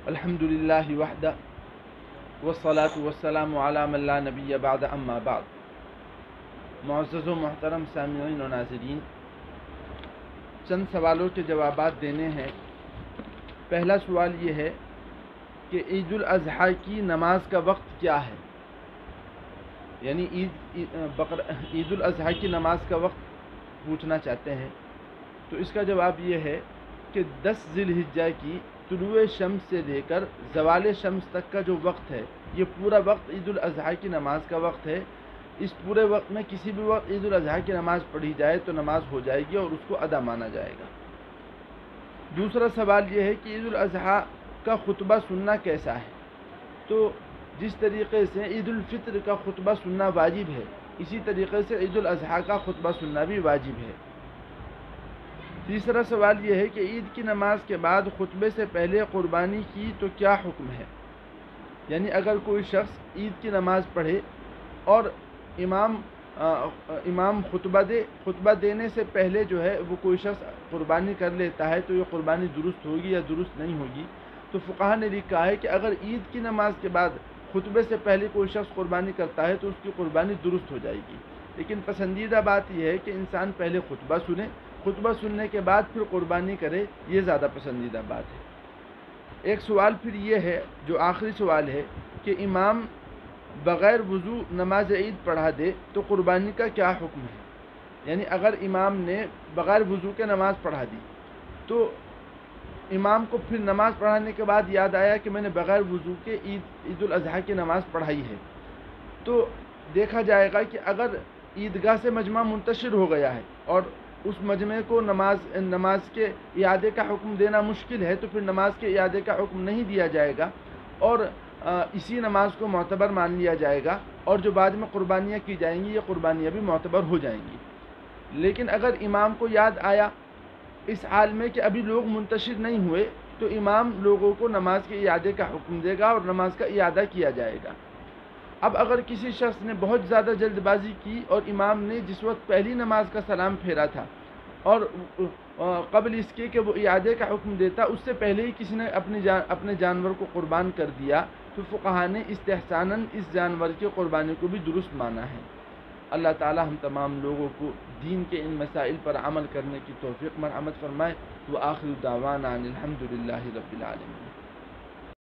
الحمد للہ وحدہ والصلاة والسلام علی من لا نبی بعد اما بعد۔ معزز و محترم سامعین و ناظرین، چند سوالوں کے جوابات دینے ہیں۔ پہلا سوال یہ ہے کہ عید الاضحیٰ کی نماز کا وقت کیا ہے؟ یعنی عید الاضحیٰ کی نماز کا وقت پوچھنا چاہتے ہیں۔ تو اس کا جواب یہ ہے کہ 10 ذی الحجہ کی طلوع شمس سے لے کر زوال شمس تک کا جو وقت ہے، یہ پورا وقت عید الاضحیٰ کی نماز کا وقت ہے۔ اس پورے وقت میں کسی بھی وقت عید الاضحیٰ کی نماز پڑھی جائے تو نماز ہو جائے گی اور اس کو ادا مانا جائے گا۔ دوسرا سوال یہ ہے کہ عید الاضحیٰ کا خطبہ سننا کیسا ہے؟ تو جس طریقے سے عید الفطر کا خطبہ سننا واجب ہے، اسی طریقے سے عید الاضحیٰ کا خطبہ سننا بھی واجب ہے۔ تیسرا سوال یہ ہے کہ عید کی نماز کے بعد خطبے سے پہلے قربانی کی تو کیا حکم ہے؟ یعنی اگر کوئی شخص عید کی نماز پڑھے اور امام خطبہ دینے سے پہلے جو ہے وہ کوئی شخص قربانی کر لیتا ہے تو یہ قربانی درست ہوگی یا درست نہیں ہوگی؟ تو فقہا نے لکھا ہے کہ اگر عید کی نماز کے بعد خطبے سے پہلے کوئی شخص قربانی کرتا ہے تو اس کی قربانی درست ہو جائے گی، لیکن پسندیدہ بات یہ ہے کہ انسان پہلے خطبہ سنے، خطبہ سننے کے بعد پھر قربانی کرے، یہ زیادہ پسندیدہ بات ہے۔ ایک سوال پھر یہ ہے جو آخری سوال ہے کہ امام بغیر وضو نماز عید پڑھا دے تو قربانی کا کیا حکم ہے؟ یعنی اگر امام نے بغیر وضو کے نماز پڑھا دی تو امام کو پھر نماز پڑھانے کے بعد یاد آیا کہ میں نے بغیر وضو کے عید الاضحیٰ کی نماز پڑھائی ہے، تو دیکھا جائے گا کہ اگر عیدگاہ سے مجمع منتشر ہو گیا ہے اور اس مجمع کو نماز کے اعادے کا حکم دینا مشکل ہے تو پھر نماز کے اعادے کا حکم نہیں دیا جائے گا اور اسی نماز کو معتبر مان لیا جائے گا، اور جو بعد میں قربانیاں کی جائیں گی یہ قربانیاں بھی معتبر ہو جائیں گی۔ لیکن اگر امام کو یاد آیا اس حال میں کہ ابھی لوگ منتشر نہیں ہوئے تو امام لوگوں کو نماز کے اعادے کا حکم دے گا اور نماز کا اعادہ کیا جائے گا۔ اب اگر کسی شخص نے بہت زیادہ جلد بازی کی اور امام نے جس وقت پہلی نماز کا سلام پھیرا تھا اور قبل اس کے کہ وہ اعادے کا حکم دیتا اس سے پہلے ہی کسی نے اپنے جانور کو قربان کر دیا تو فقہا نے استحساناً اس جانور کی قربانی کو بھی درست مانا ہے۔ اللہ تعالی ہم تمام لوگوں کو دین کے ان مسائل پر عمل کرنے کی توفیق مرحمت فرمائے۔ وآخر دعوانا ان الحمد للہ رب العالمین۔